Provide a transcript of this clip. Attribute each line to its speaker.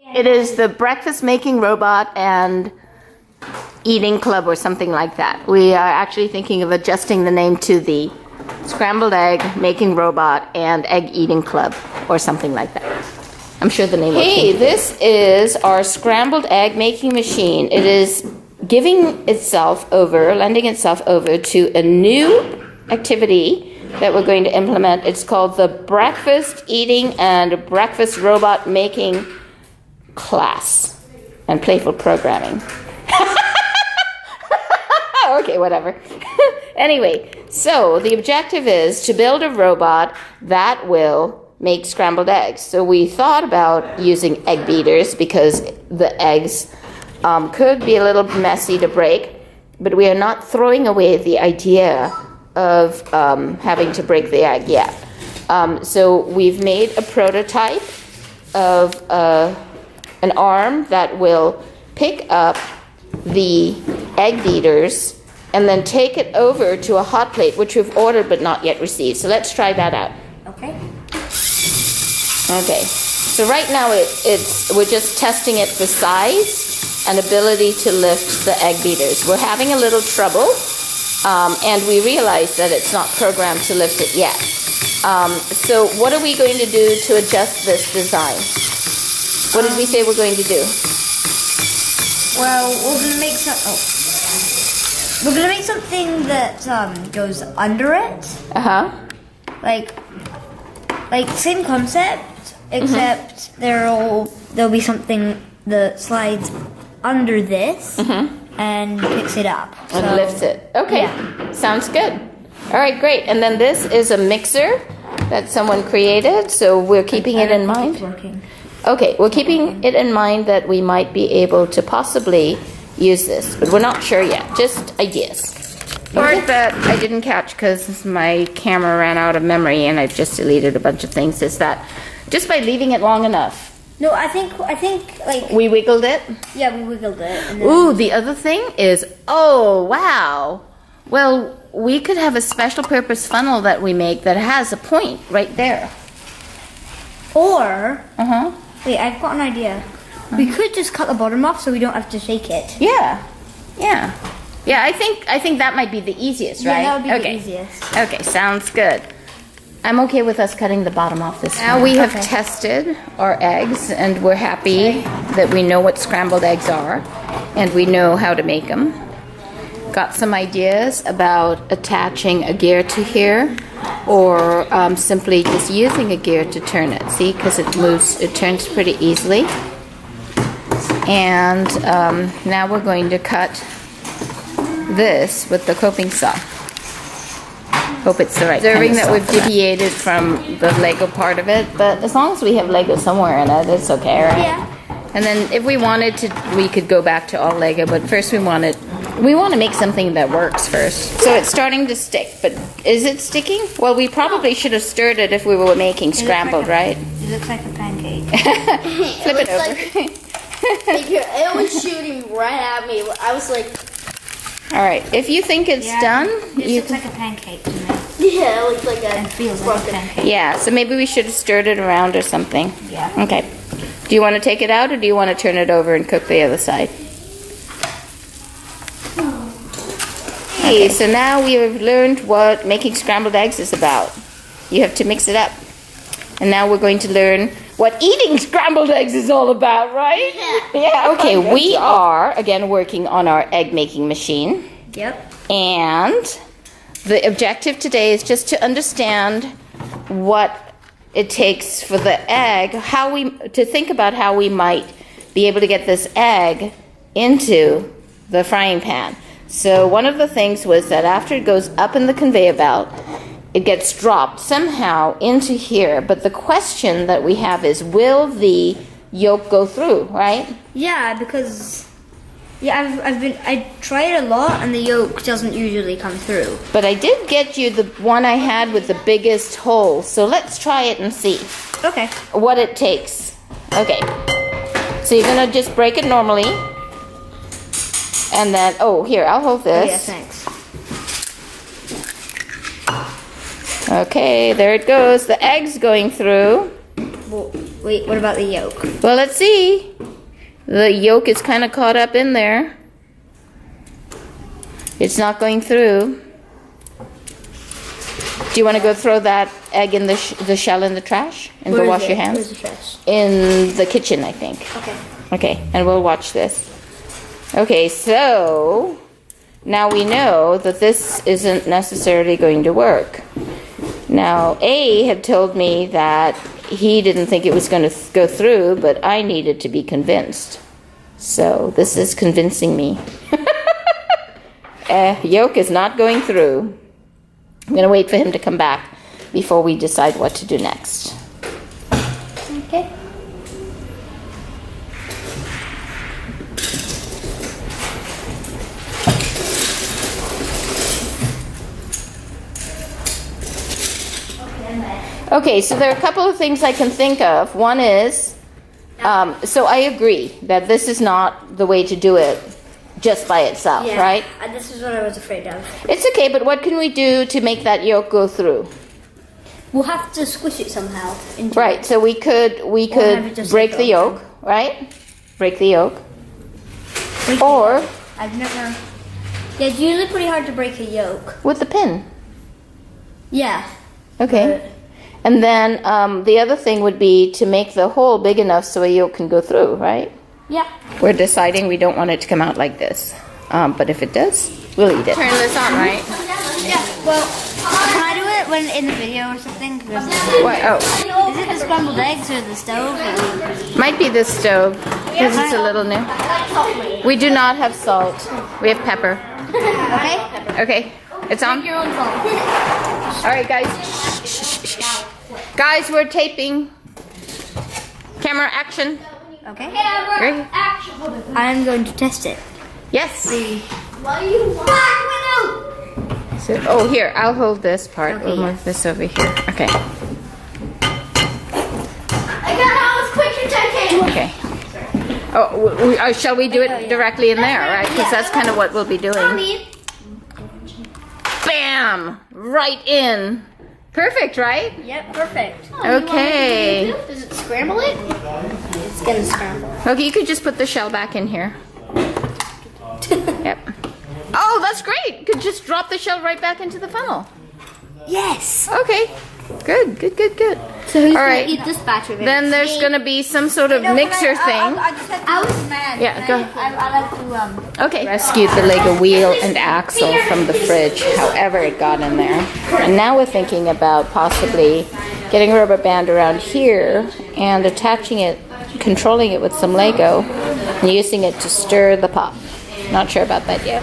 Speaker 1: It is the breakfast making robot and eating club or something like that. We are actually thinking of adjusting the name to the scrambled egg making robot and egg eating club or something like that. I'm sure the name will change. Hey, this is our scrambled egg making machine. It is lending itself over to a new activity that we're going to implement. It's called the breakfast eating and breakfast robot making class and playful programming. Okay, whatever. Anyway, so the objective is to build a robot that will make scrambled eggs. So we thought about using egg beaters because the eggs could be a little messy to break, but we are not throwing away the idea of having to break the egg yet. So we've made a prototype of an arm that will pick up the egg beaters and then take it over to a hot plate, which we've ordered but not yet received. So let's try that out.
Speaker 2: Okay.
Speaker 1: Okay. So right now we're just testing it for size and ability to lift the egg beaters. We're having a little trouble, and we realize that it's not programmed to lift it yet. So what are we going to do to adjust this design? What did we say we're going to do?
Speaker 2: Well, we're gonna make something that goes under it. Like same concept, except there'll be something that slides under this and picks it up.
Speaker 1: And lifts it. Okay,
Speaker 2: yeah.
Speaker 1: Sounds good. All right, great. And then this is a mixer that someone created, so we're keeping it in mind.
Speaker 2: It's working.
Speaker 1: Okay, we're keeping it in mind that we might be able to possibly use this, but we're not sure yet. Just ideas. The part that I didn't catch because my camera ran out of memory and I've just deleted a bunch of things is that just by leaving it long enough.
Speaker 2: No, I think like
Speaker 1: We wiggled it?
Speaker 2: yeah, we wiggled it. And then
Speaker 1: Ooh, the other thing is, oh, wow. Well, we could have a special purpose funnel that we make that has a point right there.
Speaker 2: Or
Speaker 1: Uh-huh.
Speaker 2: wait, I've got an idea. We could just cut the bottom off so we don't have to shake it.
Speaker 1: Yeah. Yeah. Yeah, I think that might be the easiest, right?
Speaker 2: Yeah, that would be
Speaker 1: okay.
Speaker 2: the easiest.
Speaker 1: Okay, sounds good. I'm okay with us cutting the bottom off this time. Now we have tested our eggs and we're happy that we know what scrambled eggs are and we know how to make them. Got some ideas about attaching a gear to here or simply just using a gear to turn it. See, because it turns pretty easily. And now we're going to cut this with the coping saw. Hope it's the right observing that we've deviated from the Lego part of it, but as long as we have Lego somewhere in it, it's okay, right?
Speaker 2: Yeah.
Speaker 1: And then if we wanted to, we could go back to all Lego, but first we want to make something that works first. So it's starting to stick, but is it sticking? Well, we probably should have stirred it if we were making scrambled, right?
Speaker 2: It looks like a pancake.
Speaker 1: Flip it over.
Speaker 3: It was shooting right at me. I was like,
Speaker 1: All right, if you think it's done,
Speaker 2: This
Speaker 1: you
Speaker 2: looks
Speaker 1: can,
Speaker 2: like a pancake to me.
Speaker 3: yeah, it looks like
Speaker 2: It
Speaker 3: a
Speaker 2: feels like a pancake.
Speaker 1: yeah, so maybe we should have stirred it around or something.
Speaker 2: Yeah.
Speaker 1: Okay. Do you want to take it out or do you want to turn it over and cook the other side? Okay, so now we have learned what making scrambled eggs is about. You have to mix it up. And now we're going to learn what eating scrambled eggs is all about, right? Yeah. Okay, we are, again, working on our egg making machine.
Speaker 2: Yep.
Speaker 1: And the objective today is just to understand what it takes for the egg, to think about how we might be able to get this egg into the frying pan. So one of the things was that after it goes up in the conveyor belt, it gets dropped somehow into here. But the question that we have is, will the yolk go through, right?
Speaker 2: Yeah, because I try it a lot and the yolk doesn't usually come through.
Speaker 1: But I did get you the one I had with the biggest hole. So let's try it and see
Speaker 2: Okay.
Speaker 1: what it takes. Okay. So you're going to just break it normally. And then, oh, here, I'll hold this.
Speaker 2: Yeah, thanks.
Speaker 1: Okay, there it goes. The egg's going through.
Speaker 2: Well, Wait, what about the yolk?
Speaker 1: Well, let's see. The yolk is kind of caught up in there. It's not going through. Do you want to go throw that egg in the shell in the trash and go wash your hands?
Speaker 2: Where's the trash?
Speaker 1: In the kitchen, I think.
Speaker 2: Okay.
Speaker 1: Okay, and we'll watch this. Okay, so now we know that this isn't necessarily going to work. Now, A had told me that he didn't think it was going to go through, but I needed to be convinced. So this is convincing me. Yolk is not going through. I'm going to wait for him to come back before we decide what to do next.
Speaker 2: Okay.
Speaker 1: Okay, so there are a couple of things I can think of. One is, so I agree that this is not the way to do it just by itself, right?
Speaker 2: And this is what I was afraid of.
Speaker 1: It's okay, but what can we do to make that yolk go through?
Speaker 2: We'll have to squish it somehow. Into
Speaker 1: Right, so we could
Speaker 2: have it just
Speaker 1: break
Speaker 2: like
Speaker 1: the
Speaker 2: go
Speaker 1: yolk, right? Break the yolk.
Speaker 2: Break
Speaker 1: Or
Speaker 2: it. I've never. Yeah, it's usually pretty hard to break a yolk.
Speaker 1: with the pin.
Speaker 2: Yeah.
Speaker 1: Okay. And then the other thing would be to make the hole big enough so a yolk can go through, right?
Speaker 2: Yeah.
Speaker 1: We're deciding we don't want it to come out like this. But if it does, we'll eat it. Turn this on, right?
Speaker 2: Yeah. Well, can I do it when in the video or something?
Speaker 1: What? Oh,
Speaker 2: Is it the scrambled eggs or the stove?
Speaker 1: might be the stove because it's a little new. We do not have salt. We have pepper.
Speaker 2: Okay.
Speaker 1: Okay, it's on.
Speaker 2: Your own fault.
Speaker 1: All right, guys. Shh, shh, shh, shh. Guys, we're taping. Camera action.
Speaker 2: Okay.
Speaker 1: Ready?
Speaker 2: I'm going to test it.
Speaker 1: Yes.
Speaker 3: What do you want?
Speaker 1: So, oh, here, I'll hold this part.
Speaker 2: Okay,
Speaker 1: We'll
Speaker 2: yeah.
Speaker 1: move this over here. Okay.
Speaker 3: I got out as quick as I can.
Speaker 1: Okay. Oh, shall we do it directly in there, right? Because that's kind of what we'll be doing.
Speaker 3: Mommy.
Speaker 1: Bam! Right in. Perfect, right?
Speaker 2: Yep. Perfect.
Speaker 1: Okay.
Speaker 3: Does it scramble it? It's gonna scramble.
Speaker 1: Okay, you could just put the shell back in here. Yep. Oh, that's great. You could just drop the shell right back into the funnel.
Speaker 2: Yes.
Speaker 1: Okay. Good, good, good, good.
Speaker 2: So who's
Speaker 1: All right.
Speaker 2: gonna eat this batch of it?
Speaker 1: Then there's going to be some sort of mixer thing.
Speaker 2: I just have to. I was mad.
Speaker 1: Yeah, go.
Speaker 2: I like to
Speaker 1: Okay. Rescued the Lego wheel and axle from the fridge, however it got in there. And now we're thinking about possibly getting a rubber band around here and attaching it, controlling it with some Lego, and using it to stir the pop. Not sure about that yet.